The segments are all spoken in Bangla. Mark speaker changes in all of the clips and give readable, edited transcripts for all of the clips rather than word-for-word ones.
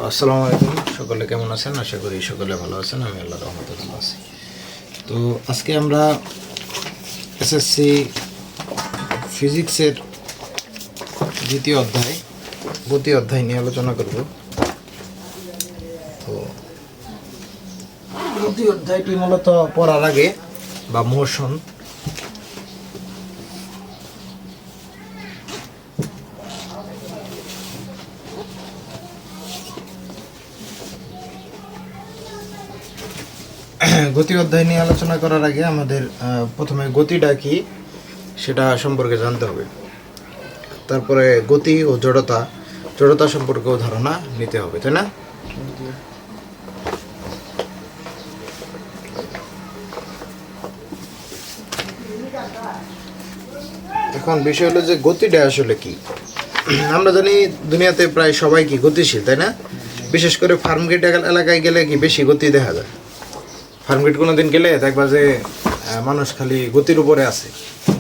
Speaker 1: আসসালামু আলাইকুম, সকলে কেমন আছেন? আশা করি সকলে ভালো আছেন। আমি আল্লাহর রহমতে ভালো আছি। তো আজকে আমরা এসএসসি ফিজিক্সের দ্বিতীয় অধ্যায় গতি অধ্যায় নিয়ে আলোচনা করব। তো গতি অধ্যায়টি মূলত পড়ার আগে বা মোশন গতি অধ্যায় নিয়ে আলোচনা করার আগে আমাদের প্রথমে গতিটা কি সেটা সম্পর্কে জানতে হবে। তারপরে গতি ও জড়তা সম্পর্কেও ধারণা নিতে হবে, তাই না? এখন বিষয় হলো যে গতিটা আসলে কি। আমরা জানি দুনিয়াতে প্রায় সবাই কি গতিশীল, তাই না? বিশেষ করে ফার্মগেট এলাকায় গেলে কি বেশি গতি দেখা যায়। ফার্মগেট কোনো দিন গেলে দেখবা যে মানুষ খালি গতির উপরে আছে,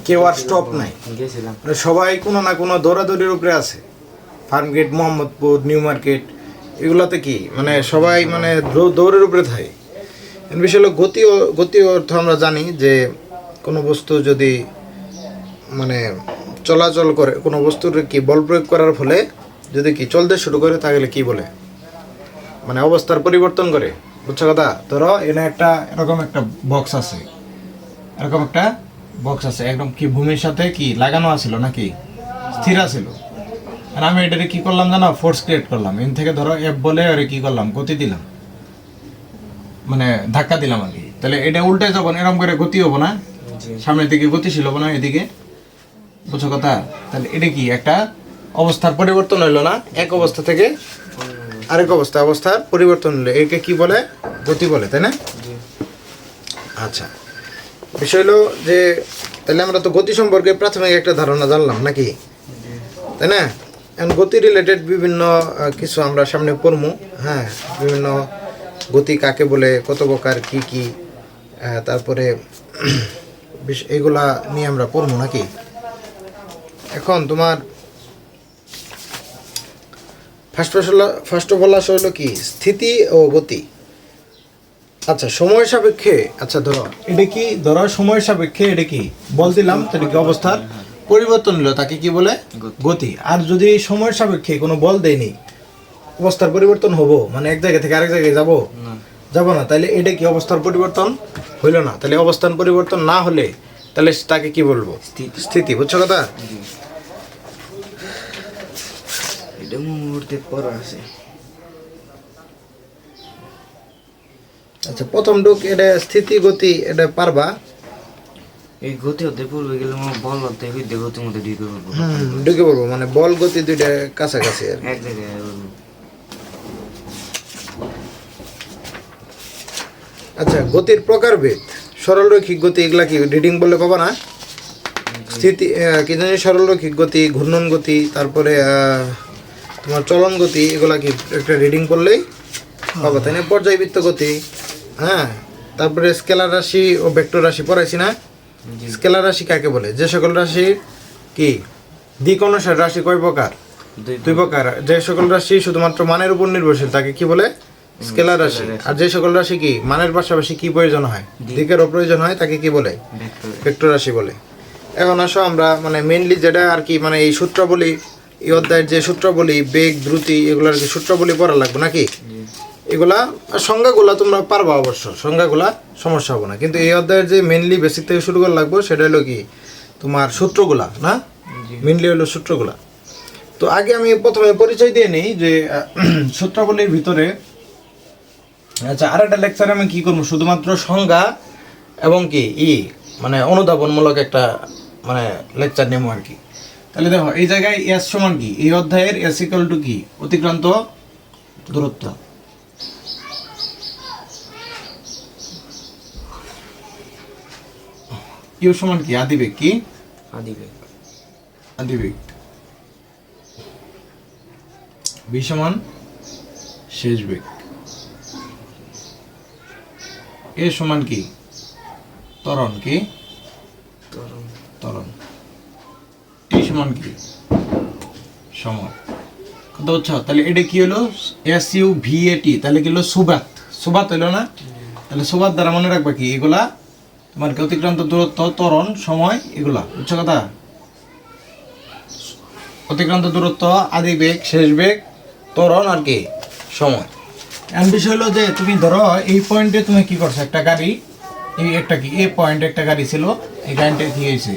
Speaker 1: কেউ আর স্টপ নাই, মানে সবাই কোনো না কোনো দৌড়াদৌড়ির উপরে আছে। ফার্মগেট, মোহাম্মদপুর, নিউ মার্কেট এগুলাতে কি মানে সবাই মানে দৌড়ের উপরে থাকে। বিষয় হলো গতি অর্থ আমরা জানি যে কোনো বস্তু যদি মানে চলাচল করে, কোনো বস্তুর কি বল প্রয়োগ করার ফলে যদি কি চলতে শুরু করে তাহলে কি বলে, মানে অবস্থার পরিবর্তন করে। বুঝছো কথা? ধরো এখানে এরকম একটা বক্স আছে, একদম কি ভূমির সাথে কি লাগানো আছিল নাকি স্থির আছিল, আর আমি এটারে কি করলাম জানো, ফোর্স ক্রিয়েট করলাম। এখান থেকে ধরো এফ বলে আর কি করলাম, গতি দিলাম, মানে ধাক্কা দিলাম আর কি। তাহলে এটা উল্টে যাবো, এরকম করে গতি হবো না, সামনের দিকে গতিশীল হবো না, এদিকে। বুঝছো কথা? তাহলে এটা কি একটা অবস্থার পরিবর্তন হইলো না, এক অবস্থা থেকে আরেক অবস্থার পরিবর্তন হলো, একে কি বলে? গতি বলে, তাই না? আচ্ছা, বিষয় হলো যে তাহলে আমরা তো গতি সম্পর্কে প্রাথমিক একটা ধারণা জানলাম নাকি, তাই না? এখন গতি রিলেটেড বিভিন্ন কিছু আমরা সামনে পড়বো। হ্যাঁ, বিভিন্ন গতি কাকে বলে, কত প্রকার, কি তারপরে এগুলা নিয়ে আমরা পড়বো নাকি। এখন তোমার ফার্স্ট অফ অল আসলে কি স্থিতি ও গতি। আচ্ছা, সময় সাপেক্ষে, আচ্ছা ধরো এটা কি, ধরো সময় সাপেক্ষে এটা কি বল দিলাম, তাহলে কি অবস্থার পরিবর্তন হলো, তাকে কি বলে? গতি। আর যদি সময় সাপেক্ষে কোনো বল দেয়নি, অবস্থার পরিবর্তন হবো, মানে এক জায়গা থেকে আরেক জায়গায় যাব না, তাহলে এটা কি অবস্থার পরিবর্তন হইল না। তাহলে অবস্থান পরিবর্তন না হলে তাহলে তাকে কি বলবো? স্থিতি। বুঝছো কথা? এটা মুহূর্তে পড়া আছে। আচ্ছা, প্রথম ঢুক এটা স্থিতি গতি, এটা পারবা?
Speaker 2: এই গতি হতে পড়বে গেলে বল হতে হইতে গতির মধ্যে
Speaker 1: ঢুকে পড়বো, মানে বল গতি দুইটা কাছাকাছি আর
Speaker 2: এক জায়গায়।
Speaker 1: আচ্ছা, গতির প্রকারভেদ, সরলরৈখিক গতি, এগুলা কি রিডিং বললে পাবা না? স্থিতি কি জানি, সরলরৈখিক গতি, ঘূর্ণন গতি, তারপরে তোমার চলন গতি, এগুলা কি একটা রিডিং করলেই পাবা, তাই না? পর্যায়বৃত্ত গতি, হ্যাঁ। তারপরে স্কেলার রাশি ও ভেক্টর রাশি পড়াইছি না? স্কেলার রাশি কাকে বলে? যে সকল রাশি কি দিক অনুসারে রাশি কয় প্রকার? দুই প্রকার। যে সকল রাশি শুধুমাত্র মানের উপর নির্ভরশীল তাকে কি বলে? স্কেলার রাশি। আর যে সকল রাশি কি মানের পাশাপাশি কি প্রয়োজন হয়, দিকেরও প্রয়োজন হয়, তাকে কি বলে? ভেক্টর রাশি বলে। এখন আসো আমরা মানে মেইনলি যেটা আর কি, মানে এই সূত্রাবলী, এই অধ্যায়ের যে সূত্রাবলী, বেগ, দ্রুতি, এগুলোর কি সূত্রাবলী পড়া লাগবে নাকি? এগুলা সংজ্ঞাগুলা তোমরা পারবা, অবশ্য সংজ্ঞাগুলা সমস্যা হবে না, কিন্তু এই অধ্যায়ের যে মেইনলি বেসিক থেকে শুরু করা লাগবে সেটা হলো কি তোমার সূত্রগুলা, না? মেইনলি হলো সূত্রগুলা। তো আগে আমি প্রথমে পরিচয় দিয়ে নিই যে সূত্রাবলীর ভিতরে। আচ্ছা, আর একটা লেকচারে আমি কি করবো, শুধুমাত্র সংজ্ঞা এবং কি মানে অনুধাবনমূলক একটা মানে লেকচার নেবো আর কি। তাহলে দেখো এই জায়গায় এস সমান কি, এই অধ্যায়ের এস ইকুয়াল টু কি, অতিক্রান্ত দূরত্ব। ইউ সমান কি, আদিবেগ। কি আদিবেগ। বি সমান শেষ বেগ। এ সমান কি, ত্বরণ। কি ত্বরণ। টি সমান কি, সময়। কত বুঝছো? তাহলে এটা কি হলো? SUVAT, তাহলে কি হলো? সুবাত। সুবাত হইলো না? তাহলে সুবাত দ্বারা মনে রাখবা কি এগুলা তোমার কি অতিক্রান্ত দূরত্ব, ত্বরণ, সময়, এগুলা বুঝছো কথা? অতিক্রান্ত দূরত্ব, আদি বেগ, শেষ বেগ, ত্বরণ আর কি সময়। এখন বিষয় হলো যে তুমি ধরো এই পয়েন্টে তুমি কি করছো, একটা গাড়ি, এই একটা কি এ পয়েন্টে একটা গাড়ি ছিল, এই গাড়িটা কি হয়েছে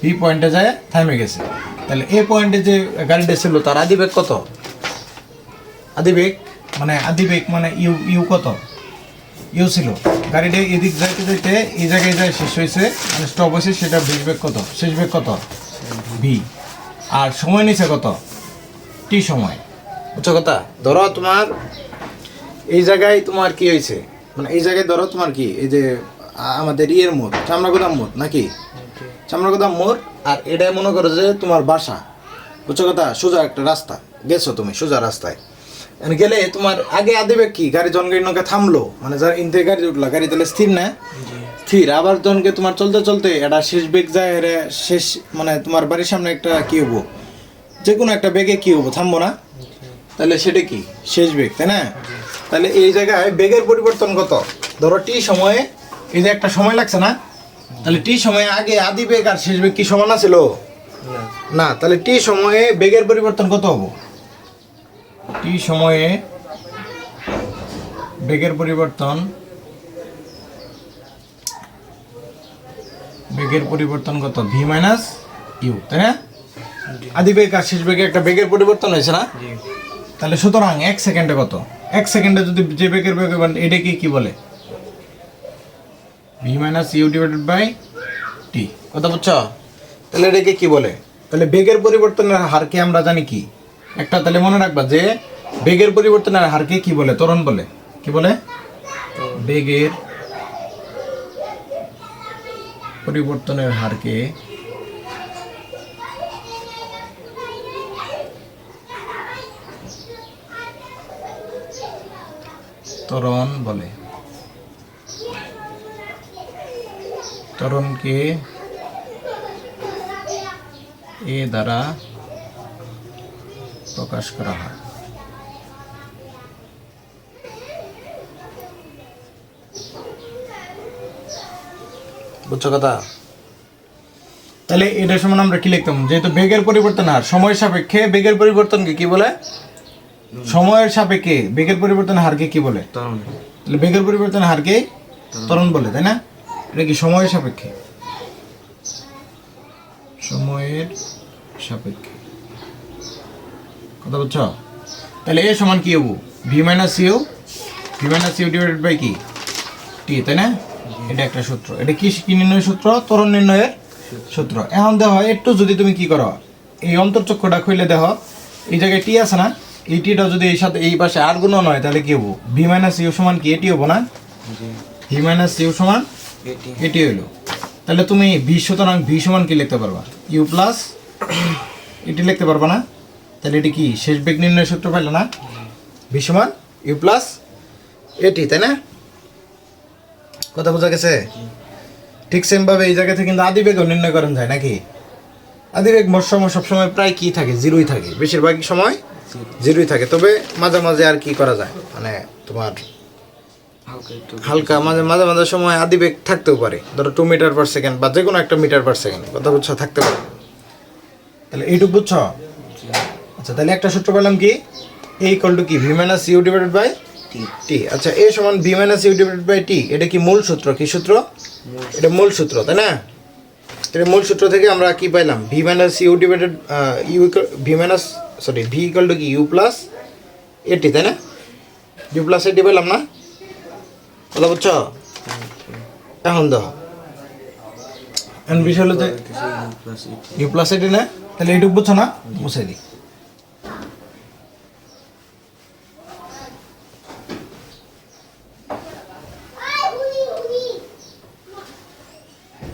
Speaker 1: বি পয়েন্টে যায় থামে গেছে। তাহলে এ পয়েন্টে যে গাড়িটা ছিল তার আদি বেগ কত? আদি বেগ মানে ইউ ইউ কত? ইউ ছিল। গাড়িটা এদিক যাইতে যাইতে এই জায়গায় যায় শেষ হয়েছে, মানে স্টপ হয়েছে, সেটা বেগ বেগ কত? শেষ বেগ কত? ভি। আর সময় নিছে কত? টি সময়। বুঝছো কথা? ধরো তোমার এই জায়গায় তোমার কি হয়েছে, মানে এই জায়গায় ধরো তোমার কি এই যে আমাদের ইয়ের মোড়, চামড়াগোদাম মোড় নাকি চামড়াগোদাম মোড়, আর এটাই মনে করো যে তোমার বাসা। বুঝছো কথা? সোজা একটা রাস্তা গেছো তুমি, সোজা রাস্তায় গেলে তোমার আগে আদিবে কি গাড়ি জনকে নৌকা থামলো, মানে যার ইন থেকে গাড়ি উঠলো, গাড়ি তাহলে স্থির না? স্থির। আবার জনকে তোমার চলতে চলতে এটা শেষ বেগ যায়, শেষ মানে তোমার বাড়ির সামনে একটা কি হবো, যে কোনো একটা বেগে কি হবো, থামবো না? তাহলে সেটা কি শেষ বেগ, তাই না? তাহলে এই জায়গায় বেগের পরিবর্তন কত? ধরো টি সময়ে এই যে একটা সময় লাগছে না, তাহলে টি সময়ে আগে আদি বেগ আর শেষ বেগ কি সমান ছিল না? তাহলে টি সময়ে বেগের পরিবর্তন কত হবো? টি সময়ে বেগের পরিবর্তন কত? ভি মাইনাস ইউ, তাই না? আদি বেগ আর শেষ বেগে একটা বেগের পরিবর্তন হয়েছে না? তাহলে সুতরাং 1 সেকেন্ডে কত? 1 সেকেন্ডে যদি যে বেগের বেগ এটাকে কি বলে? V minus U divided by T. কথা বুঝছো? তাহলে এটাকে কি বলে? তাহলে বেগের পরিবর্তনের হারকে আমরা জানি কি একটা, তাহলে মনে রাখবা যে বেগের পরিবর্তনের হারকে কি বলে? ত্বরণ বলে। কি বলে? বেগের পরিবর্তনের হারকে ত্বরণ বলে। ত্বরণকে এ দ্বারা প্রকাশ করা হয়। বুঝছো কথা? তাহলে এটার সমান আমরা কি লিখতাম? যেহেতু বেগের পরিবর্তন আর সময়ের সাপেক্ষে বেগের পরিবর্তনকে কি বলে? সময়ের সাপেক্ষে বেগের পরিবর্তন হারকে কি বলে?
Speaker 2: ত্বরণ।
Speaker 1: তাহলে বেগের পরিবর্তন হারকে ত্বরণ বলে, তাই না? এটা কি সময়ের সাপেক্ষে? সময়ের সাপেক্ষে। কথা বুঝছো? তাহলে এ সমান কি হবো? V minus U divided by কি টি, তাই না? এটা একটা সূত্র। এটা কি নির্ণয়ের সূত্র? ত্বরণ নির্ণয়ের সূত্র। এখন দেখো একটু যদি তুমি কি করো, এই অন্তর্চক্রটা খুলে দেখো, এই জায়গায় টি আছে না? এই টিটা যদি এই সাথে এই পাশে আর গুণ নয়, তাহলে কি হবো? ভি মাইনাস ইউ সমান কি এটি হবো না? ভি মাইনাস ইউ সমান এটি হইলো। তাহলে তুমি ভি, সুতরাং ভি সমান কি লিখতে পারবা? ইউ প্লাস এটি লিখতে পারবা না? তাহলে এটি কি শেষ বেগ নির্ণয়ের সূত্র পাইলো না? ভি সমান ইউ প্লাস এটি, তাই না? কথা বোঝা গেছে? ঠিক সেম ভাবে এই জায়গা থেকে কিন্তু আদি বেগও নির্ণয় করা যায় নাকি? আদি বেগ সবসময় প্রায় কি থাকে? জিরোই থাকে, বেশিরভাগ সময় জিরোই থাকে। তবে মাঝে মাঝে আর কি করা যায়, মানে তোমার হালকা মাঝে মাঝে সময় আদি বেগ থাকতেও পারে, ধরো 2 মিটার পার সেকেন্ড বা যে কোনো একটা মিটার পার সেকেন্ড। কথা বুঝছো? থাকতে পারে। তাহলে এইটুকু বুঝছো? আচ্ছা, তাহলে একটা সূত্র পেলাম কি? এ ইকুয়াল টু কি? V minus U divided by T. আচ্ছা, এ সমান V minus U divided by T. এটা কি মূল সূত্র? কি সূত্র? এটা মূল সূত্র, তাই না? এটা মূল সূত্র থেকে আমরা কি পাইলাম? V minus U divided V equal to কি? ইউ প্লাস এটি, তাই না? ইউ প্লাস এটি পেলাম না? কথা বুঝছো? এখন দাও বিষয় হলো যে ইউ প্লাস এটি না? তাহলে এইটুকু বুঝছো না? মুছে দিই।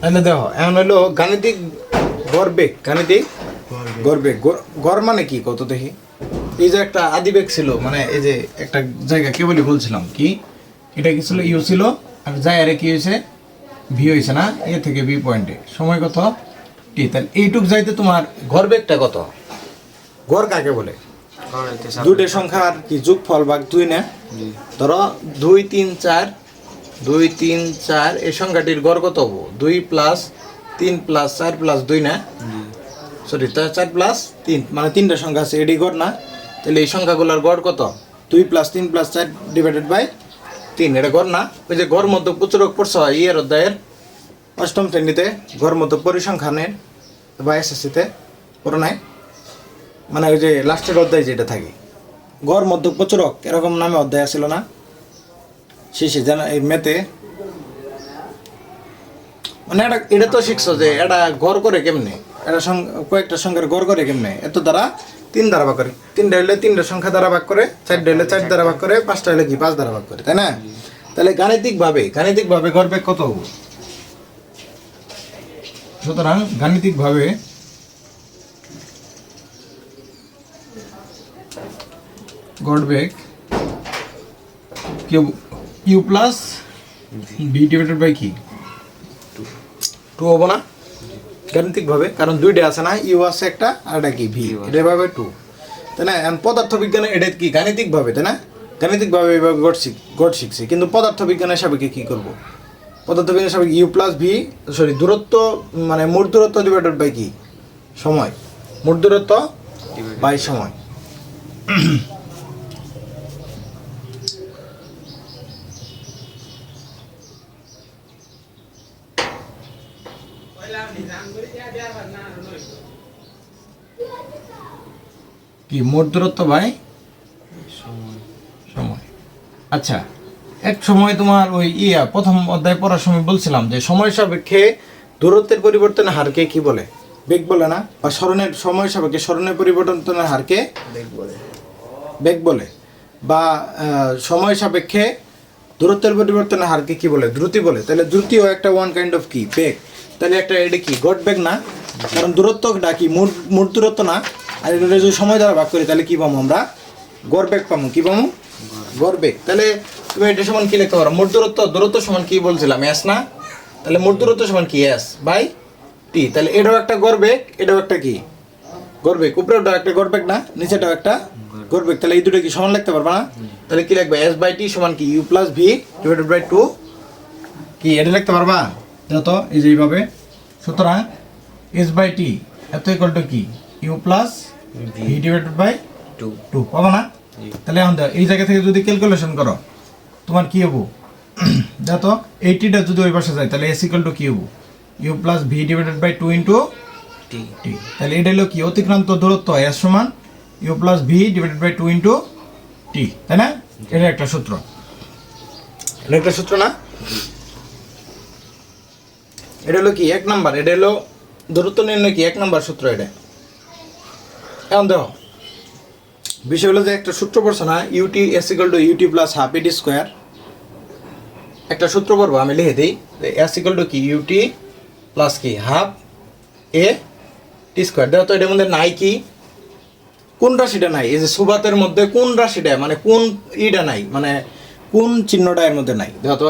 Speaker 1: তাহলে দেখো এখন হলো গাণিতিক গড়বেগ। গাণিতিক গড়বেগ। গড় মানে কি কত দেখি? এই যে একটা আদিবেগ ছিল, মানে এই যে একটা জায়গা কেবলই বলছিলাম কি, এটা কি ছিল? ইউ ছিল, আর জায়গায় কি হয়েছে? ভি হয়েছে না? এ থেকে বি পয়েন্টে সময় কত? টি। তাহলে এইটুক যাইতে তোমার গড়বেগটা কত? গড় কাকে বলে?
Speaker 2: করাইতে
Speaker 1: দুইটা সংখ্যার কি যোগফল ভাগ 2 না
Speaker 2: জি
Speaker 1: ধরো 2 3 4 2 3 4 এই সংখ্যাটির গড় কত হবো 2 প্লাস 3 প্লাস 4 প্লাস 2 না
Speaker 2: জি
Speaker 1: সরি 4 প্লাস 3 মানে তিনটা সংখ্যা আছে এডি গড় না তাহলে এই সংখ্যাগুলোর গড় কত 2 প্লাস 3 প্লাস 4 ডিভাইডেড বাই 3 এটা গড় না ওই যে গড় মধ্য প্রচুরক পড়ছ ইয়ের অধ্যায়ের অষ্টম শ্রেণীতে গড় মধ্য পরিসংখ্যানের বা এসএসসিতে পড়ো নাই মানে ওই যে লাস্টের অধ্যায় যেটা থাকে গড় মধ্য প্রচুরক এরকম নামে অধ্যায় ছিল না শেষে জানা এই মেতে মানে এটা তো শিখছো যে এটা গড় করে কেমনে এটা কয়েকটা সংখ্যার গড় করে কেমনে এত দ্বারা 3 দ্বারা ভাগ করে 3টা হলে 3টা সংখ্যা দ্বারা ভাগ করে 4টা হলে 4 দ্বারা ভাগ করে 5টা হলে কি 5 দ্বারা ভাগ করে তাই না তাহলে গাণিতিকভাবে গড়বেগ কত হবে সুতরাং গাণিতিকভাবে গড়বেগ U plus V divided by কি 2 হবো না গাণিতিকভাবে কারণ দুইটা আছে না ইউ আছে একটা আর এটা কি ভি এটা ভাবে 2 তাই না পদার্থবিজ্ঞানে এটা কি গাণিতিকভাবে তাই না গাণিতিকভাবে এভাবে গড় শিখছি কিন্তু পদার্থবিজ্ঞানের সাপেক্ষে কি করব পদার্থবিজ্ঞানের সাপেক্ষে ইউ প্লাস ভি সরি দূরত্ব মানে মোট দূরত্ব ডিভাইডেড বাই কি সময় মোট দূরত্ব বাই সময় কি মোট দূরত্ব বাই
Speaker 2: সময়
Speaker 1: সময় আচ্ছা এক সময় তোমার ওই প্রথম অধ্যায় পড়ার সময় বলছিলাম যে সময় সাপেক্ষে দূরত্বের পরিবর্তনের হারকে কি বলে বেগ বলে না বা স্মরণের সময় সাপেক্ষে স্মরণের পরিবর্তনের হারকে বেগ বলে বা সময় সাপেক্ষে দূরত্বের পরিবর্তনের হারকে কি বলে দ্রুতি বলে তাহলে দ্রুতিও একটা ওয়ান কাইন্ড অফ কি বেগ তাহলে একটা এটা কি গড় বেগ না কারণ দূরত্বটা কি মোট দূরত্ব না আর এটা যদি সময় দ্বারা ভাগ করি তাহলে কি পাবো আমরা গড় বেগ পাবো কি পাবো গড় বেগ তাহলে তুমি এটা সমান কি লিখতে পারো মোট দূরত্ব সমান কি বলছিলাম এস না তাহলে মোট দূরত্ব সমান কি এস বাই টি তাহলে এটাও একটা গড় বেগ এটাও একটা কি গড় বেগ উপরেটাও একটা গড় বেগ না নিচেটাও একটা গড় বেগ তাহলে এই দুটো কি সমান লিখতে পারবা না তাহলে কি লিখবে এস বাই টি সমান কি U plus V divided by 2 কি এটা লিখতে পারবা দেখো তো এই যে এইভাবে সুতরাং এস বাই টি এত ইকুয়াল টু কি U plus V divided by 2 পাবো না তাহলে এখন দেখো এই জায়গা থেকে যদি ক্যালকুলেশন করো তোমার কি হবো দেখো তো 80টা যদি ওই পাশে যায় তাহলে এস ইকুয়াল টু কি হবো U plus V divided by 2 into
Speaker 2: T
Speaker 1: T তাহলে এটা হলো কি অতিক্রান্ত দূরত্ব এস সমান U plus V divided by 2 into T তাই না এটা একটা সূত্র এটা একটা সূত্র না এটা হলো কি 1 নাম্বার এটা হলো দূরত্ব নির্ণয় কি 1 নাম্বার সূত্র এটা এখন দেখো বিষয় হলো যে একটা সূত্র পড়ছো না U T S equal to UT plus half A T square একটা সূত্র পড়বো আমি লিখে দিই এস ইকুয়াল টু কি ইউটি প্লাস কি হাফ এ টি স্কোয়ার দেখো তো এটার মধ্যে নাই কি কোন রাশিটা নাই এই যে সুবাতের মধ্যে কোন রাশিটা মানে কোন ইটা নাই মানে কোন চিহ্নটা এর মধ্যে নাই দেখো তো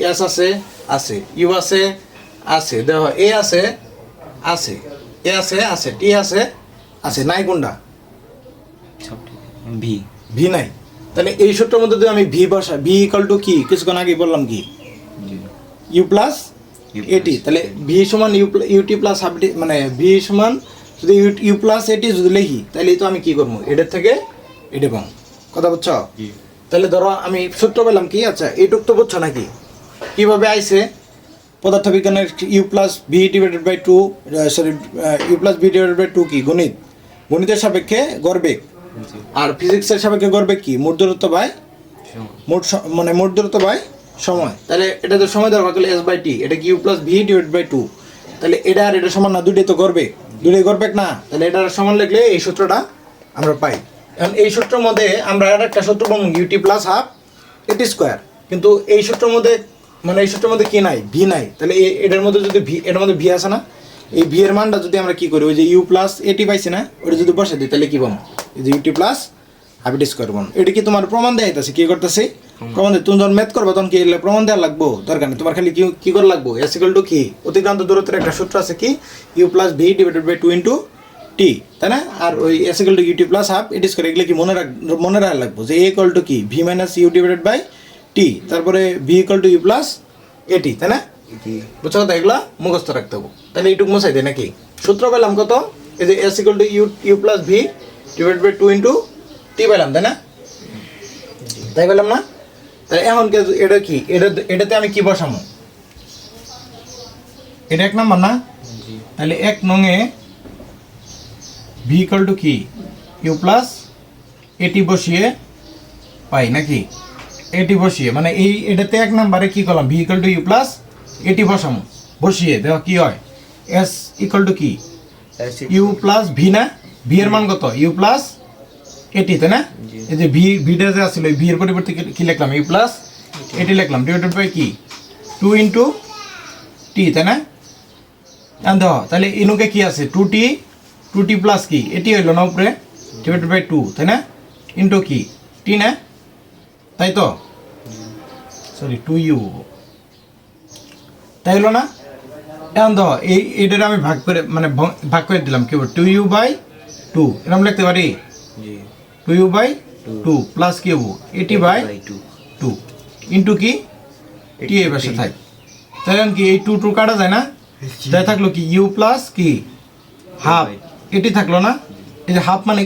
Speaker 1: এস আছে আছে ইউ আছে আছে দেখো এ আছে আছে এ আছে আছে টি আছে আছে নাই কোনটা
Speaker 2: সব ঠিক ভি
Speaker 1: ভি নাই তাহলে এই সূত্রের মধ্যে যদি আমি ভি বসাই ভি ইকুয়াল টু কি কিছুক্ষণ আগে বললাম কি
Speaker 2: জি
Speaker 1: ইউ প্লাস
Speaker 2: U
Speaker 1: এটি তাহলে ভি সমান ইউটি প্লাস হাফ মানে ভি সমান যদি ইউ প্লাস এটি যদি লিখি তাহলে তো আমি কি করবো এটার থেকে এটা পাবো কথা বুঝছো
Speaker 2: জি
Speaker 1: তাহলে ধরো আমি সূত্র পেলাম কি আচ্ছা এইটুক তো বুঝছো নাকি কিভাবে আইছে পদার্থবিজ্ঞানের U plus V divided by 2 sorry U plus V divided by 2 কি গণিতের সাপেক্ষে গড়বেগ
Speaker 2: জি
Speaker 1: আর ফিজিক্সের সাপেক্ষে গড়বেগ কি মোট দূরত্ব বাই
Speaker 2: সময়
Speaker 1: মানে মোট দূরত্ব বাই সময় তাহলে এটা তো সময় দেওয়া গেলে এস বাই টি এটা কি U plus V divide by 2 তাহলে এটা আর এটা সমান না দুটোই তো গড়বেগ দুটোই গড়বেগ না তাহলে এটা সমান লিখলে এই সূত্রটা আমরা পাই এখন এই সূত্রের মধ্যে আমরা আর একটা সূত্র পাবো UT plus half A T square কিন্তু এই সূত্রের মধ্যে মানে এই সূত্রের মধ্যে কি নাই ভি নাই তাহলে এটার মধ্যে যদি ভি এটার মধ্যে ভি আছে না এই ভি এর মানটা যদি আমরা কি করি ওই যে ইউ প্লাস এটি পাইছি না ওটা যদি বসে দিই তাহলে কি পাবো এই যে UT plus half A T square পাবো এটা কি তোমার প্রমাণ দেয় আছে কি করতেছে প্রমাণ দেয় তুমি যখন ম্যাথ করবে তখন কি প্রমাণ দেওয়া লাগবো দরকার নেই তোমার খালি কি করে লাগবো এস ইকুয়াল টু কি অতিক্রান্ত দূরত্বের একটা সূত্র আছে কি U plus V divided by 2 into T, তাই না? আর ওই S equal to UT plus half A T square, এগুলো কি মনে রাখা লাগবো যে এ ইকুয়াল টু কি V minus U divided by T, তারপরে V equal to you plus A T, তাই না? বুঝছো কথা? এগুলো মুখস্থ রাখতে হবে। তাহলে এইটুকু মশাই দেয় নাকি? সূত্র পেলাম কত? এই যে S equal to you plus V divide by 2 into T পেলাম, তাই না? তাই পেলাম না? তাহলে এখন এটা কি, এটাতে আমি কি বসামো? এটা 1 নাম্বার না? তাহলে 1 নংয়ে ভি ইকুয়াল টু কি ইউ প্লাস এটি বসিয়ে পাই নাকি? এটি বসিয়ে মানে এটাতে 1 নাম্বারে কি করলাম? V equal to you plus A T বসামো, বসিয়ে দেখো কি হয়। এস ইকুয়াল টু কি ইউ প্লাস ভি না? ভি এর মান কত? ইউ প্লাস এটি, তাই না? এই যে ভিটা যে আসলে ভি এর পরিবর্তে কি লিখলাম? ইউ প্লাস এটি লিখলাম ডিভাইডেড বাই কি 2 ইন্টু টি, তাই না? দেখো তাহলে ইনুকে কি আছে 2t প্লাস কি এটি হইল না উপরে ডিভাইডেড বাই 2, তাই না? ইন্টু কি টি না? তাই তো, সরি 2u, তাই হলো না? এখন দেখো এইটার আমি ভাগ করে দিলাম কি 2u বাই 2, এরকম লিখতে পারি 2u বাই 2 প্লাস কি হবো এটি বাই 2 ইন্টু কি টি এই পাশে থাক, তাই কি এই 2 কাটা যায় না? তাই থাকলো কি ইউ প্লাস কি হাফ এটি থাকলো না? এই যে হাফ মানে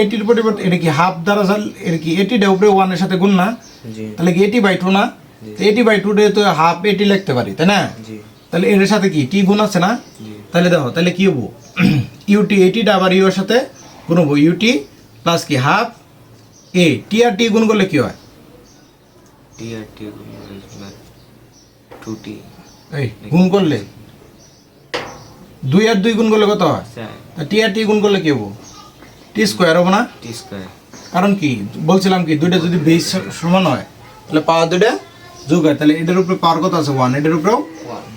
Speaker 1: এটির পরিবর্তে এটা কি হাফ দ্বারা এর কি এটিটা উপরে 1 এর সাথে গুণ না? তাহলে কি এটি বাই 2 না? এটি বাই 2 তো হাফ এটি লিখতে পারি, তাই না? তাহলে এর সাথে কি টি গুণ আছে না? তাহলে দেখো তাহলে কি হবো ইউটি এটিটা আবার ইউ এর সাথে গুণ হবো ইউটি প্লাস কি হাফ এ টি আর টি গুণ করলে কি হয়?
Speaker 2: টি আর টি গুণ করলে 2t,
Speaker 1: এই গুণ করলে 2 আর 2 গুণ করলে কত হয়? টি আর টি গুণ করলে কি হবো? টি স্কোয়ার হবো না?
Speaker 2: টি স্কয়ার।
Speaker 1: কারণ কি বলছিলাম কি দুইটা যদি বেস সমান হয় তাহলে পাওয়ার দুইটা যোগ হয়, তাহলে এটার উপরে পাওয়ার কত আছে 1, এটার উপরেও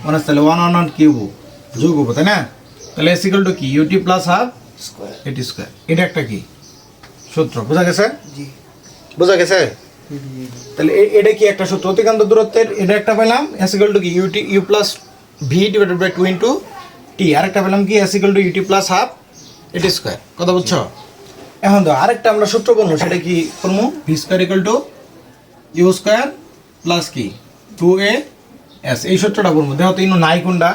Speaker 1: 1 আছে, তাহলে 1 1 কি হবো যোগ হবো, তাই না? তাহলে এস ইকুয়াল টু কি U T plus half A T square, এটা একটা কি সূত্র, বোঝা গেছে? বোঝা গেছে? তাহলে এটা কি একটা সূত্র অতিক্রান্ত দূরত্বের, এটা একটা পেলাম এস ইকুয়াল টু কি U plus V divided by 2 into T, আরেকটা পেলাম কি S equal to UT plus half A T square, কথা বুঝছো? এখন তো আরেকটা আমরা সূত্র করবো, সেটা কি করবো? V square equal to you square plus কি 2a/s, এই সূত্রটা করবো। দেখো তো ইনো নাই কোনটা?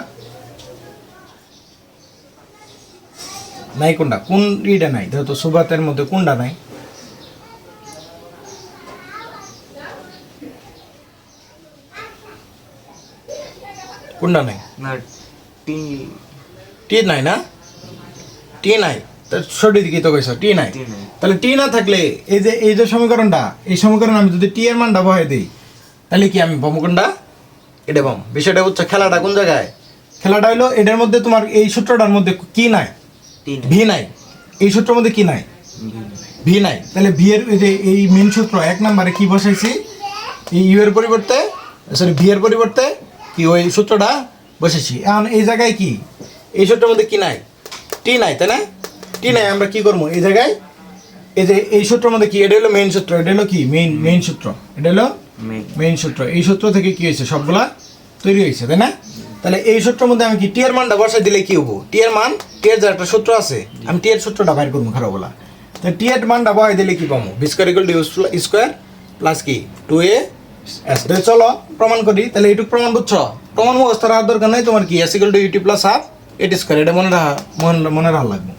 Speaker 1: নাই কোনটা? কোন ইটা নাই? দেখো তো সুবাতের মধ্যে কোনটা নাই? কোনটা নাই?
Speaker 2: না টি
Speaker 1: টি নাই না? টি নাই, সঠিক দিকে তো কইছো টি নাই।
Speaker 2: টি নাই।
Speaker 1: তাহলে টি না থাকলে এই যে সমীকরণটা, এই সমীকরণ আমি যদি টি এর মানটা বহাই দিই তাহলে কি আমি পাবো কোনটা? এটা পাবো। বিষয়টা হচ্ছে খেলাটা কোন জায়গায়? খেলাটা হলো এটার মধ্যে তোমার এই সূত্রটার মধ্যে কি নাই? ভি নাই। এই সূত্রের মধ্যে কি নাই? ভি নাই। তাহলে ভি এর এই মেন সূত্র 1 নম্বরে কি বসাইছি? এই ইউ এর পরিবর্তে সরি ভি এর পরিবর্তে কি ওই সূত্রটা বসেছি। এখন এই জায়গায় কি এই সূত্রের মধ্যে কি নাই? টি নাই, তাই না? টি নাই, আমরা কি করবো এই জায়গায়? এই যে এই সূত্রের মধ্যে কি এটা হলো মেইন সূত্র, এটা হলো কি মেইন সূত্র, এটা হলো মেইন সূত্র। এই সূত্র থেকে কি হয়েছে? সবগুলা তৈরি হয়েছে, তাই না? তাহলে এই সূত্রের মধ্যে আমি কি টি এর মানটা বসাই দিলে কি হবো? টি এর মান, টি এর যে একটা সূত্র আছে, আমি টি এর সূত্রটা বাইর করবো খারাপ বলা। তাহলে টি এর মানটা বসাই দিলে কি পাবো? V square equal to U square plus কি 2a/s। চলো প্রমাণ করি। তাহলে এইটুকু প্রমাণ বুঝছো? প্রমাণ মুখস্থ রাখার দরকার নাই তোমার। কি S equal to UT plus half A T square, এটা মনে রাখা লাগবে।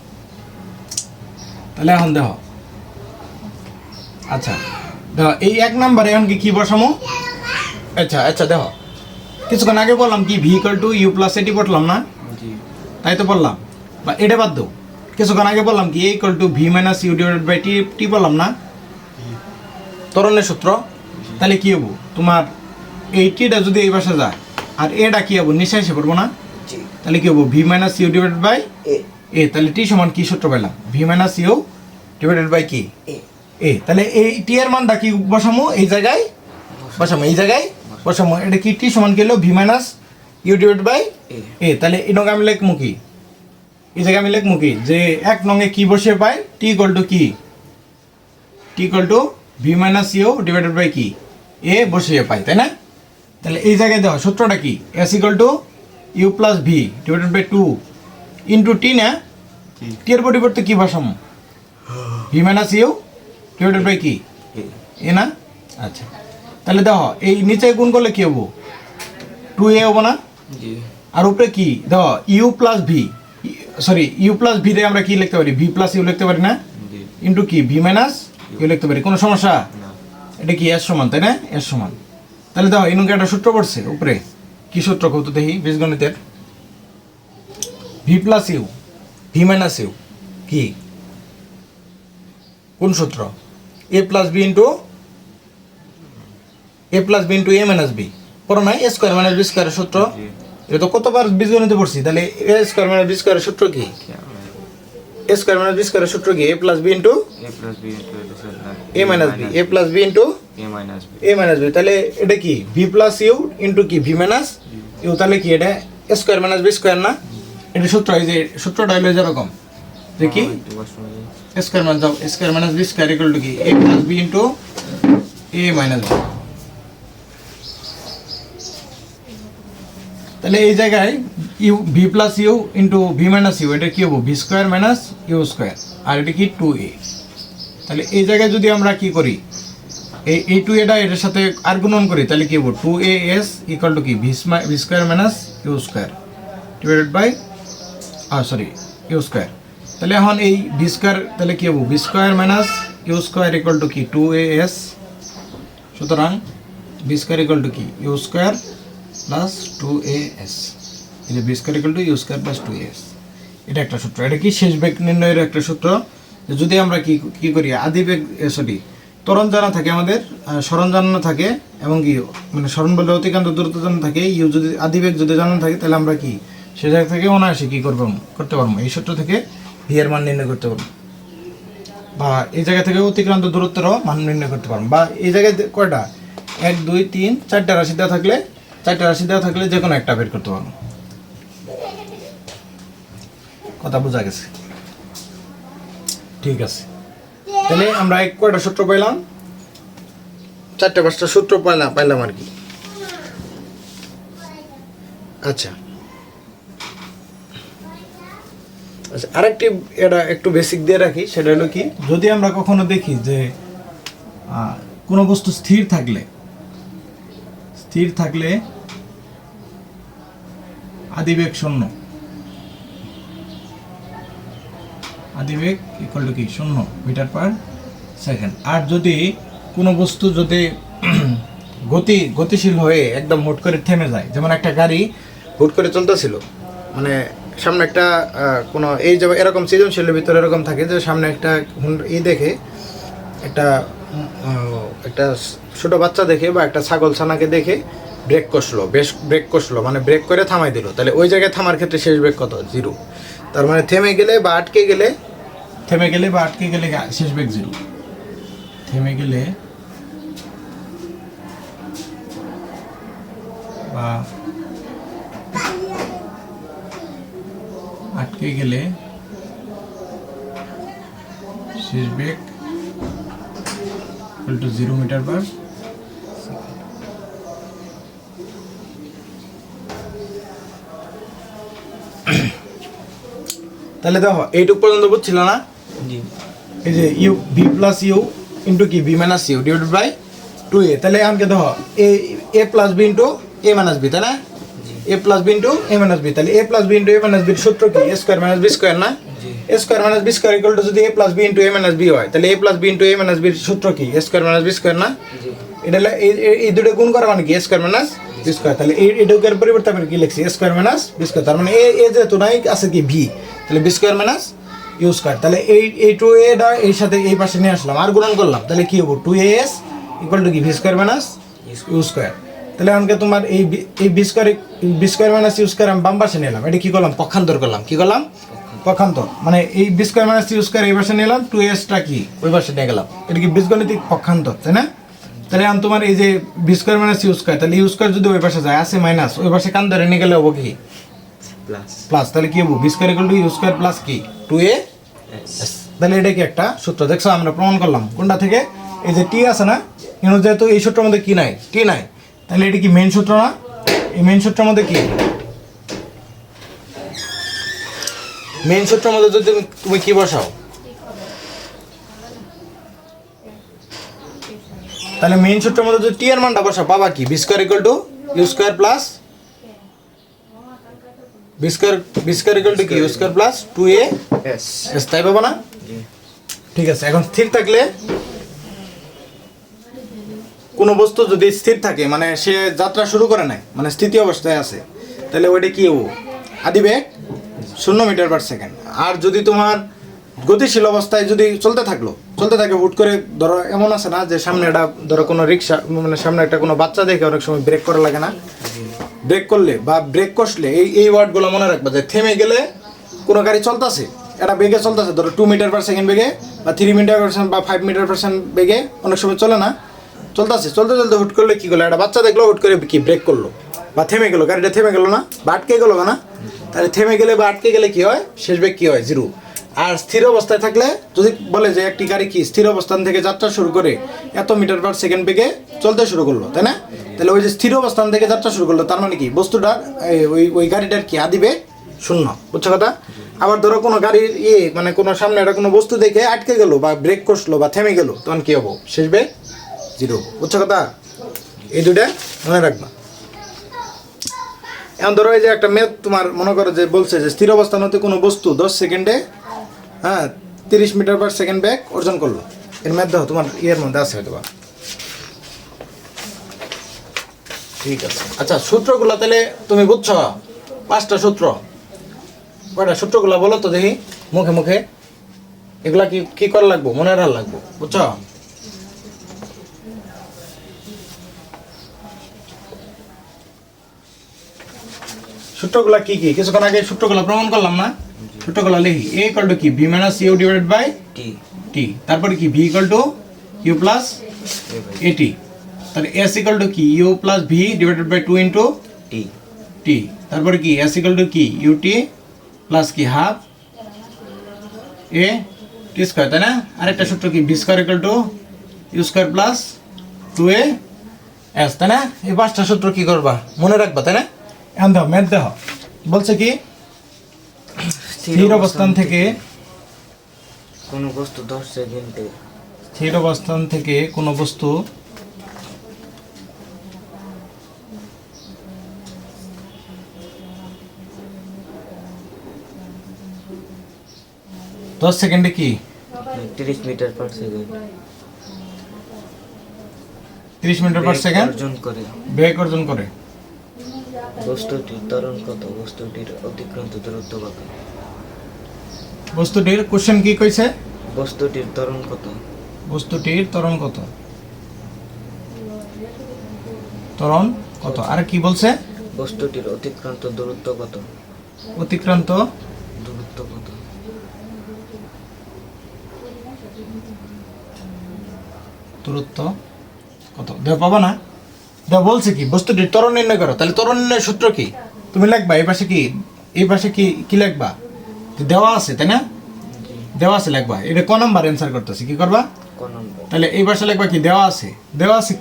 Speaker 1: তাহলে এখন দেখো, আচ্ছা দেখো এই 1 নম্বরে এখন কি বসামো? আচ্ছা দেখো কিছুক্ষণ আগে বললাম কি V equal to you plus A T পড়লাম না? তাই তো বললাম, বা এটা বাদ দাও। কিছুক্ষণ আগে বললাম কি A equal to V minus U divided by T বললাম না? ত্বরণের সূত্র। তাহলে কি হবো তোমার? এই টিটা যদি এই পাশে যায় আর এটা কি হবো? নিচে এসে পড়বো না? তাহলে কি হবো? V minus U divided by A. তাহলে টি সমান কি সূত্র পেলাম? V minus U divided by কি এ। তাহলে এই টি এর মানটা কি বসামো? এই জায়গায় বসামো, এই জায়গায় বসামো। এটা কি টি সমান কি হলো? V minus U divided by A. তাহলে এটাকে আমি লিখবো কি? এই জায়গায় আমি লিখবো কি যে 1 নংয়ে কি বসিয়ে পাই? টি ইকুয়াল টু কি? T equal to V minus U divided by কি এ বসিয়ে পাই, তাই না? তাহলে এই জায়গায় দাও সূত্রটা কি? S equal to you plus V divided by 2 into T না? টি এর পরিবর্তে কি বসাম? V minus U divided by কি এ না? আচ্ছা তাহলে দেখো এই নিচে গুণ করলে কি হবো? 2a হবো না?
Speaker 2: জি
Speaker 1: আর উপরে কি দেখো U plus V, sorry U plus V রে আমরা কি লিখতে পারি? ভি প্লাস ইউ লিখতে পারি না?
Speaker 2: জি
Speaker 1: ইন্টু কি ভি মাইনাস ইউ লিখতে পারি। কোনো সমস্যা?
Speaker 2: না
Speaker 1: এটা কি এর সমান, তাই না? এর সমান। তাহলে দেখো এই নৌকা একটা সূত্র পড়ছে উপরে, কি সূত্র কত দেখি বীজগণিতের? V plus U V minus U কি কোন সূত্র? A plus B into A plus B into A minus B. পড়ো না? এ স্কোয়ার মাইনাস বি স্কোয়ারের সূত্র।
Speaker 2: জি
Speaker 1: এটা তো কতবার বীজগণিতে পড়ছি। তাহলে এ স্কোয়ার মাইনাস বি স্কোয়ারের সূত্র কি? এ স্কোয়ার মাইনাস বি স্কোয়ারের সূত্র কি? A plus B into
Speaker 2: a plus b into
Speaker 1: A minus B, A plus B into
Speaker 2: a minus b
Speaker 1: A minus B. তাহলে এটা কি ভি প্লাস ইউ ইন্টু কি ভি মাইনাস ইউ। তাহলে কি এটা A square minus B square না? এটা সূত্র, এই যে সূত্রটা হলো যেরকম দেখি
Speaker 2: একটু কষ্ট হয়ে যায়।
Speaker 1: এ স্কোয়ার মাইনাস দাও, A square minus B square equal to কি A plus B into A minus B. তাহলে এই জায়গায় U V plus U into V minus U, এটা কি হবো? V square minus you square, আর এটা কি 2a। তাহলে এই জায়গায় যদি আমরা কি করি, এই 2a এটার সাথে আর গুণন করি, তাহলে কি হবো? 2as ইকুয়াল টু কি V square minus you square divided by sorry U square. তাহলে এখন এই ভি স্কোয়ার তাহলে কি হবো? V square minus you square equal to কি 2as। সুতরাং ভি স্কোয়ার ইকুয়াল টু কি ইউ স্কোয়ার প্লাস 2as। এই যে V square equal to you square plus 2as, এটা একটা সূত্র। এটা কি শেষ বেগ নির্ণয়ের একটা সূত্র। যে যদি আমরা কি করি আদি বেগ সরি ত্বরণ জানা থাকে আমাদের, স্মরণ জানানো থাকে, এবং কি মানে স্মরণ বলতে অতিক্রান্ত দূরত্ব জানা থাকে, ইউ যদি আদি বেগ যদি জানানো থাকে, তাহলে আমরা কি সে জায়গা থেকে অনায়াসে কি করতে পারবো এই সূত্র থেকে ভি এর মান নির্ণয় করতে পারবো, বা এই জায়গা থেকে অতিক্রান্ত দূরত্বেরও মান নির্ণয় করতে পারবো। বা এই জায়গায় কয়টা 1 2 3 4টা রাশি দেওয়া থাকলে, 4টা রাশি দেওয়া থাকলে যে কোনো একটা বের করতে পারবো। কথা বোঝা গেছে? ঠিক আছে। তাহলে আমরা কয়টা সূত্র পাইলাম? 4টা 5টা সূত্র পাইলাম আর কি। আচ্ছা আচ্ছা, আরেকটি এটা একটু বেসিক দিয়ে রাখি, সেটা হলো কি, যদি আমরা কখনো দেখি যে কোনো বস্তু স্থির থাকলে আদিবেগ 0, আদিবেগ ইকুয়াল টু কি 0 মিটার পার সেকেন্ড। আর যদি কোনো বস্তু যদি গতিশীল হয়ে একদম হুট করে থেমে যায়, যেমন একটা গাড়ি হুট করে চলতেছিল, মানে সামনে একটা কোনো এই যে এরকম সৃজনশীলের ভিতরে এরকম থাকে যে সামনে একটা দেখে একটা ছোট বাচ্চা দেখে বা একটা ছাগল ছানাকে দেখে ব্রেক কষলো মানে ব্রেক করে থামাই দিল। তাহলে ওই জায়গায় থামার ক্ষেত্রে শেষ ব্রেক কত? 0। তার মানে থেমে গেলে বা আটকে গেলে শেষ ব্রেক 0। থেমে গেলে বা আটকে গেলে শেষ বেগ equal to 0 metre per second. তাহলে দেখো এইটুক পর্যন্ত বুঝছিল না?
Speaker 2: জি
Speaker 1: এই যে U V plus U into কি V minus U divided by 2a। তাহলে আমাকে দেখো A plus B into A minus B, তাই না? A plus B into A minus B. তাহলে এ প্লাস বি ইন্টু এ মাইনাস বির সূত্র কি? এ স্কোয়ার মাইনাস বি স্কোয়ার না? A square minus B square equal to যদি a plus B into A minus b হয়, তাহলে এ প্লাস বি ইন্টু এ মাইনাস বির সূত্র কি? এ স্কোয়ার মাইনাস বি স্কোয়ার না? এটা এই দুটো গুণ করা মানে কি? এ স্কোয়ার মাইনাস বি স্কোয়ার। তাহলে এইটুকের পরিবর্তে আমি কি লিখছি? A square minus B square. তার মানে এ যেহেতু নাই আছে কি ভি, তাহলে b square minus you square. তাহলে এই 2a এই সাথে এই পাশে নিয়ে আসলাম আর গুণন করলাম, তাহলে কি হবো? 2as ইকুয়াল টু কি V square minus you square. তাহলে আমাকে তোমার এই b square minus you square আমি বাম পাশে নিলাম, এটা কি করলাম? পক্ষান্তর করলাম। কি করলাম? পক্ষান্তর। মানে এই b square minus you square এই পাশে নিলাম, 2sটা কি ওই পাশে নিয়ে গেলাম, এটা কি বীজগণিতিক পক্ষান্তর, তাই না? তাহলে আমি তোমার এই যে b square minus you square, তাহলে ইউ স্কোয়ার যদি ওই পাশে যায় আছে মাইনাস, ওই পাশে কান ধরে নিয়ে গেলে হবো কি প্লাস। তাহলে কি হবো? B square equal to you square plus কি 2a। তাহলে এটা কি একটা সূত্র, দেখছো আমরা প্রমাণ করলাম। কোনটা থেকে? এই যে টি আছে না, কিন্তু যেহেতু এই সূত্রের মধ্যে কি নাই? টি নাই, তাহলে এটা কি মেইন সূত্র না? এই মেইন সূত্রের মধ্যে কি মেইন সূত্রের মধ্যে যদি তুমি কি বসাও, তাহলে মেইন সূত্রের মধ্যে যদি টি এর মানটা বসাও পাবা কি B square equal to U square plus B square equal to কি you square plus 2a
Speaker 2: S
Speaker 1: S, তাই পাবা না?
Speaker 2: জি
Speaker 1: ঠিক আছে, এখন স্থির থাকলে কোনো বস্তু যদি স্থির থাকে মানে সে যাত্রা শুরু করে নাই মানে স্থিতি অবস্থায় আছে, তাহলে ওইটা কি ও আদিবেগ 0 মিটার পার সেকেন্ড। আর যদি তোমার গতিশীল অবস্থায় যদি চলতে থাকে হুট করে, ধরো এমন আছে না যে সামনে একটা ধরো কোনো রিক্সা মানে সামনে একটা কোনো বাচ্চা দেখে অনেক সময় ব্রেক করা লাগে না, ব্রেক করলে বা ব্রেক কষলে এই ওয়ার্ডগুলো মনে রাখবা যে থেমে গেলে কোনো গাড়ি চলতেছে, এটা বেগে চলতেছে, ধরো 2 মিটার পার সেকেন্ড বেগে বা 3 মিটার পার সেকেন্ড বা 5 মিটার পার সেকেন্ড বেগে অনেক সময় চলে না, চলতেছে চলতে হুট করলে কি করলো, একটা বাচ্চা দেখলো হুট করে কি ব্রেক করলো বা থেমে গেলো, গাড়িটা থেমে গেলো না বা আটকে গেলো না, তাহলে থেমে গেলে বা আটকে গেলে কি হয়, শেষ বেগ কি হয় 0। আর স্থির অবস্থায় থাকলে যদি বলে যে একটি গাড়ি কি স্থির অবস্থান থেকে যাত্রা শুরু করে এত মিটার পার সেকেন্ড বেগে চলতে শুরু করলো, তাই না? তাহলে ওই যে স্থির অবস্থান থেকে যাত্রা শুরু করলো তার মানে কি বস্তুটার ওই গাড়িটার কি আদিবেগ 0, বুঝছো কথা? আবার ধরো কোনো গাড়ির মানে কোনো সামনে একটা কোনো বস্তু দেখে আটকে গেলো বা ব্রেক কষলো বা থেমে গেলো, তখন কি হবো, শেষ বেগ 0, বুঝছো কথা? এই দুটা মনে রাখবা। এখন ধরো এই যে একটা ম্যাথ তোমার মনে করো যে বলছে যে স্থির অবস্থান হতে কোনো বস্তু 10 সেকেন্ডে 30 মিটার পার সেকেন্ড বেগ অর্জন করলো, এর ম্যাথ দেখো তোমার ইয়ের মধ্যে আছে হয়তো বা। ঠিক আছে, আচ্ছা সূত্রগুলো তাহলে তুমি বুঝছো, 5টা সূত্র, কয়টা সূত্রগুলো বলো তো দেখি মুখে মুখে, এগুলা কি কি করা লাগবো, মনে রাখা লাগবো, বুঝছো? সূত্রগুলা কি কি কিছুক্ষণ আগে সূত্রগুলো প্রমাণ করলাম না, সূত্রগুলো লিখি। a ইকুয়াল টু কি b minus U divided by
Speaker 2: T
Speaker 1: T, তারপরে কি v equal to you plus A T, তাহলে s ইকুয়াল টু কি U plus v divided by 2 into
Speaker 2: T
Speaker 1: T, তারপরে কি s ইকুয়াল টু কি ইউ টি প্লাস কি হাফ a টি স্কয়ার, তাই না? আরেকটা সূত্র কি v square equal to U square plus 2a s, তাই না? এই 5টা সূত্র কি করবা, মনে রাখবা, তাই না? এখন দাও ম্যাথ দেখো বলছে কি স্থির অবস্থান থেকে
Speaker 2: কোনো বস্তু 10 সেকেন্ডে
Speaker 1: স্থির অবস্থান থেকে কোনো বস্তু দশ সেকেন্ডে কি
Speaker 2: 30 meter per second
Speaker 1: 30 meter per second
Speaker 2: অর্জন করে।
Speaker 1: বেগ অর্জন করে।
Speaker 2: বস্তুটির ত্বরণ কত, বস্তুটির অতিক্রান্ত দূরত্ব কত?
Speaker 1: বস্তুটির কোশ্চেন কি কইছে,
Speaker 2: বস্তুটির ত্বরণ কত?
Speaker 1: বস্তুটির ত্বরণ কত, ত্বরণ কত, আর কি বলছে,
Speaker 2: বস্তুটির অতিক্রান্ত দূরত্ব কত?
Speaker 1: অতিক্রান্ত
Speaker 2: দূরত্ব কত?
Speaker 1: দূরত্ব কত দেখ পাবা না, দেখ বলছে কি বস্তুটির ত্বরণ নির্ণয় করো, তাহলে ত্বরণ নির্ণয় সূত্র কি তুমি লিখবা, এই পাশে কি কি লিখবা, দেওয়া আছে তাই না, দেওয়া আছে লিখবা, এটা ক নাম্বার অ্যানসার করতেছি, কি করবা,
Speaker 2: ক নম্বর?
Speaker 1: তাহলে এই পাশে লিখবা কি দেওয়া আছে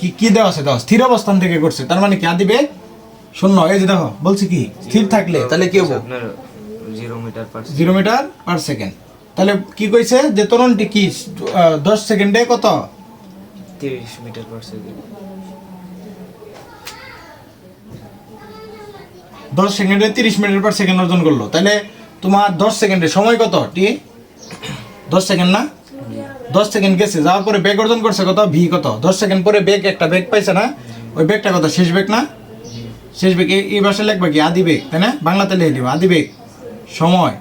Speaker 1: কি কি দেওয়া আছে, দেওয়া স্থির অবস্থান থেকে করছে, তার মানে কি আদিবেগ 0, এই যে দেখো বলছে কি স্থির থাকলে তাহলে কি হবো,
Speaker 2: আপনার 0 metre per
Speaker 1: 0 metre per second, তাহলে কি কইছে যে ত্বরণটি কি 10 সেকেন্ডে কত
Speaker 2: 30 মিটার পার সেকেন্ড।
Speaker 1: 10 সেকেন্ডে 30 মিটার পার সেকেন্ড অর্জন করলো, তাহলে তোমার 10 সেকেন্ডে সময় কত টি 10 সেকেন্ড না, 10 সেকেন্ড গেছে যাওয়ার পরে বেগ অর্জন করছে কত ভি কত, 10 সেকেন্ড পরে বেগ একটা বেগ পাইছে না, ওই বেগটা কত শেষ বেগ না, শেষ বেগ এই ভাষায় লিখবা কি আদি বেগ, তাই না? বাংলাতে লিখে দিবা আদি বেগ সময়,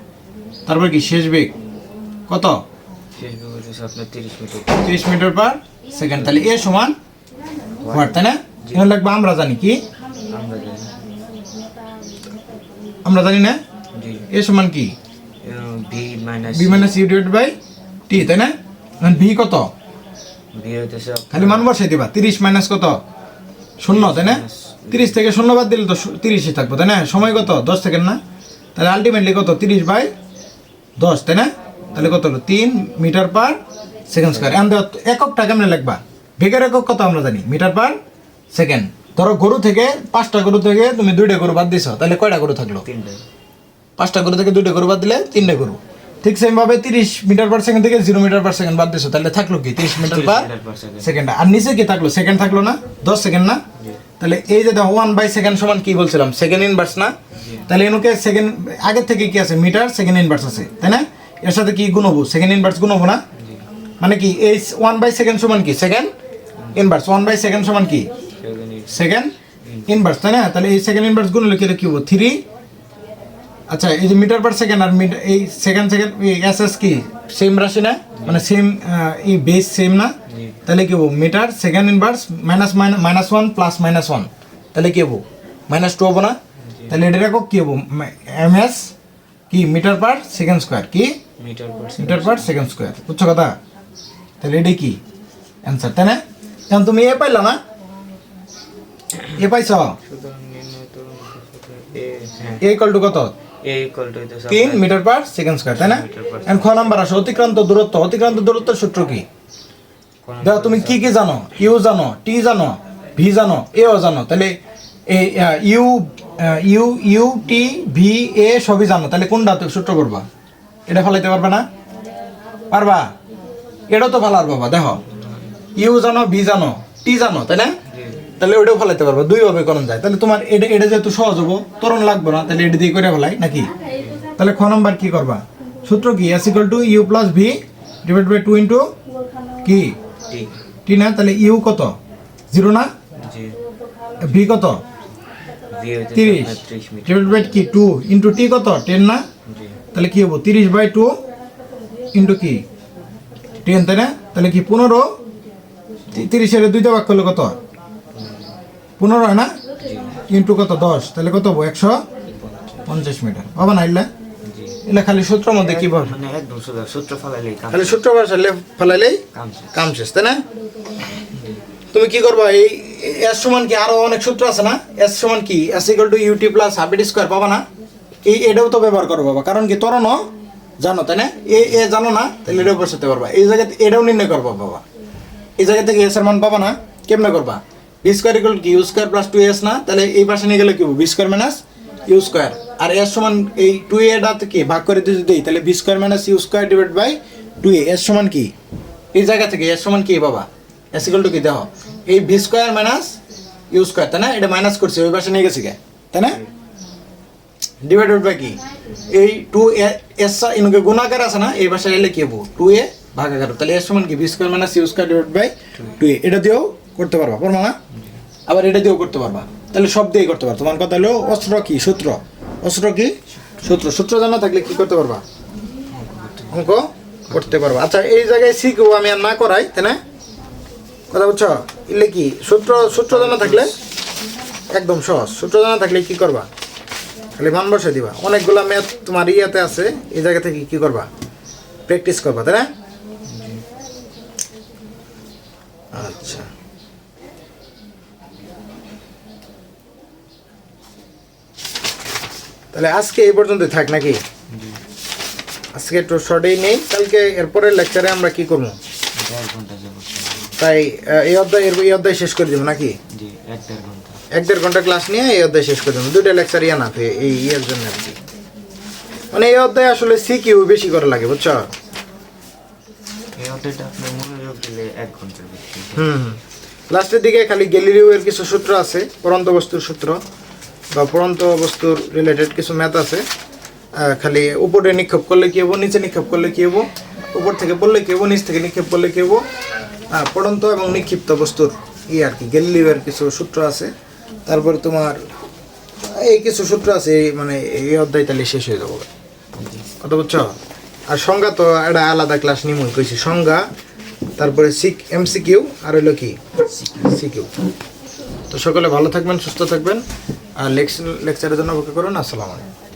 Speaker 1: তারপর কি শেষ বেগ কত
Speaker 2: শেষ বেগ হচ্ছে আপনার 30 মিটার
Speaker 1: 30 মিটার পার সেকেন্ড, তাহলে এ সমান ওয়াট, তাই না? এখন লিখবা আমরা জানি কি,
Speaker 2: আমরা জানি।
Speaker 1: আমরা জানি না,
Speaker 2: জি
Speaker 1: এ সমান কি
Speaker 2: V minus
Speaker 1: B minus U divided by T, তাই না? এখন ভি কত,
Speaker 2: ভি হচ্ছে
Speaker 1: খালি মান বসাই দিবা, 30 মাইনাস কত 0, তাই না? 30 থেকে 0 বাদ দিলে তো 30ই থাকবো, তাই না? সময় কত 10 সেকেন্ড না, তাহলে আলটিমেটলি কত 30 বাই 10, তাই না? তাহলে কত হলো 3 মিটার পার সেকেন্ড স্কয়ার। এখন এককটা কেমনে লিখবা, বেগের একক কত আমরা জানি মিটার পার সেকেন্ড, ধরো গরু থেকে 5টা গরু থেকে তুমি 2টা গরু বাদ দিছো, তাহলে কয়টা গরু থাকলো,
Speaker 2: 3টা
Speaker 1: 5টা গরু থেকে 2টা গরু বাদ দিলে 3টা গরু। ঠিক সেম ভাবে 30 মিটার পার সেকেন্ড থেকে 0 মিটার পার সেকেন্ড বাদ দিছো, তাহলে থাকলো কি 30 মিটার পার সেকেন্ড। আর নিচে কি থাকলো? সেকেন্ড থাকলো না, 10 সেকেন্ড না? তাহলে এই যে দেখো 1/সেকেন্ড সমান কি বলছিলাম? সেকেন্ড ইনভার্স না? তাহলে এনুকে সেকেন্ড আগের থেকে কি আছে? মিটার সেকেন্ড ইনভার্স আছে, তাই না? এর সাথে কি গুণ হবো? সেকেন্ড ইনভার্স গুণ হবো না? মানে কি এই 1/সেকেন্ড সমান কি? Second inverse. 1/সেকেন্ড সমান কি? সেকেন্ড ইনভার্স, তাই না? তাহলে এই সেকেন্ড ইনভার্স গুণ হলে কি হবো? 3। আচ্ছা, এই যে মিটার পার সেকেন্ড আর এই সেকেন্ড এস এস কি সেম রাশি না? মানে সেম এই বেস সেম না? তাহলে কি হবো? মিটার সেকেন্ড ইনভার্স -1 প্লাস -1, তাহলে কি হবো? -2 হবো না? তাহলে এটা একক কি হবো? এমএস কি মিটার পার সেকেন্ড স্কোয়ার, কি মিটার পার সেকেন্ড স্কোয়ার। বুঝছো কথা? তাহলে এটাই কি অ্যান্সার, তাই না? এখন তুমি এ পাইলা না? এ পাইছ? এ ইকুয়াল টু কত? 3 মিটার পার সেকেন্ড স্কোয়ার, তাই না? এখন খ নাম্বার আসো, অতিক্রান্ত দূরত্ব। অতিক্রান্ত দূরত্বের সূত্র কি? দেখো তুমি কি কি জানো? ইউ জানো, টি জানো, ভি জানো, এও জানো। তাহলে এই ইউ টি ভি এ সবই জানো, তাহলে কোনটা সূত্র করবা? এটা ফলাইতে পারবে না? পারবা? এটাও তো ফেলার বাবা। দেখো ইউ জানো, ভি জানো, টি জানো, তাই না? তাহলে ওইটাও ফলাইতে পারবা, দুইভাবে করণ যায়। তাহলে তোমার এটা যেহেতু সহজ হবো, ত্বরণ লাগবে না, তাহলে এটা দিয়ে করে ফেলাই নাকি? তাহলে খ নাম্বার কি করবা? সূত্র কি? S equal to you plus V divide by 2 into কি টি না? তাহলে ইউ কত? 0 না? ভি কত? 30 ডিভাইড বাই কি 2 ইন্টু টি কত? 10 না? তাহলে কি হবো? 30/2 ইন্টু কি 10, তাই না? তাহলে কি 15, 30-এর 2টা ভাগ করলে কত? 15 হয় না? ইন্টু কত? 10, তাহলে কত হবো? 150 মিটার। বাবা না এলা এলা খালি সূত্রের মধ্যে কি বল?
Speaker 2: মানে একদম সূত্র ফলাইলেই
Speaker 1: খালি সূত্র ফেলাইলেই কাম শেষ, তাই না? তুমি কি করবা? এই এস সমান কি আরো অনেক সূত্র আছে না? এস সমান কি? S equal to UT plus half ইটি স্কয়ার, পাবা না? এটাও তো ব্যবহার করো বাবা, কারণ কি ত্বরণও জানো, তাই না? এ জানো না, তাহলে এটাও বসাতে পারবা। এই জায়গাতে এটাও নির্ণয় করবা বাবা। এই জায়গা থেকে এস এর মান পাবা না? কেমনে করবা? বি স্কয়ার ইকুয়াল কি ইউ স্কয়ার প্লাস 2s না? তাহলে এই পাশে নিয়ে গেলে কি হবে? B square minus u square. আর এস সমান এই 2a টা কি ভাগ করে যদি দেই, তাহলে b square minus u square divide by 2a। S সমান কি? এই জায়গা থেকে এস সমান কি বাবা? এস ইকুয়াল টু কি দেখো, এই b square minus u square, তাই না? এটা মাইনাস করছে, ওই পাশে নিয়ে গেছি কে, তাই না? ডিভাইডেড বাই কি এই 2s ইনকে গুণাকার আছে না, এই পাশে এলে কি হবো? 2a ভাগাকার। তাহলে এস সমান কি? B square minus u square divide by 2a। এটা দিয়েও করতে পারবা, পারবা না? আবার এটা দিয়েও করতে পারবা। তাহলে সব দিয়েই করতে পারবা। তোমার কথা হলো অস্ত্র কি? সূত্র। অস্ত্র কি? সূত্র জানা থাকলে কি করতে পারবা? অঙ্ক করতে পারবা। আচ্ছা, এই জায়গায় শিখবো আমি আর না করাই, তাই না? কথা বুঝছো? এলে কি সূত্র জানা থাকলে একদম সহজ। সূত্র জানা থাকলে কি করবা? খালি মান বসে দিবা। অনেকগুলো ম্যাথ তোমার ইয়াতে আছে, এই জায়গা থেকে কি করবা? প্র্যাকটিস করবা, তাই না? আচ্ছা, তাহলে আজকে এই পর্যন্ত থাক নাকি? আজকে একটু শর্টেই নেই, কালকে এরপরের লেকচারে আমরা কি করবো?
Speaker 2: 1.5 ঘন্টা যাবো।
Speaker 1: তাই এই অধ্যায় শেষ করে দিব নাকি?
Speaker 2: জি, 1.5 ঘন্টা।
Speaker 1: 1-1.5 ঘন্টা ক্লাস নিয়ে এই অধ্যায় শেষ করে দেবো। 2টা লেকচার ইয়া না এই ইয়ের জন্য আর কি। মানে এই অধ্যায় আসলে সিকিউ বেশি করা লাগে, বুঝছো?
Speaker 2: এই অধ্যায়টা আপনার মনোযোগ দিলে 1 ঘন্টার বেশি।
Speaker 1: লাস্টের দিকে খালি গ্যালিলিও এর কিছু সূত্র আছে, পরন্ত বস্তুর সূত্র বা পরন্ত বস্তুর রিলেটেড কিছু ম্যাথ আছে। খালি উপরে নিক্ষেপ করলে কি হবো, নিচে নিক্ষেপ করলে কি হবো, উপর থেকে পড়লে কি হবো, নিচ থেকে নিক্ষেপ করলে কি হবো, পড়ন্ত এবং নিক্ষিপ্ত বস্তুর আর কি গ্যালিলিও এর কিছু সূত্র আছে। তারপরে তোমার এই কিছু সূত্র আছে, মানে এই অধ্যায় তাহলে শেষ হয়ে যাবো। কথা বুঝছো? আর সংজ্ঞা তো একটা আলাদা ক্লাস নিমই কইছি। সংজ্ঞা, তারপরে এমসিকিউ, আর হলো কি সিকিউ। তো সকলে ভালো থাকবেন, সুস্থ থাকবেন, আর লেকচারের জন্য অপেক্ষা করুন। আসসালামু আলাইকুম।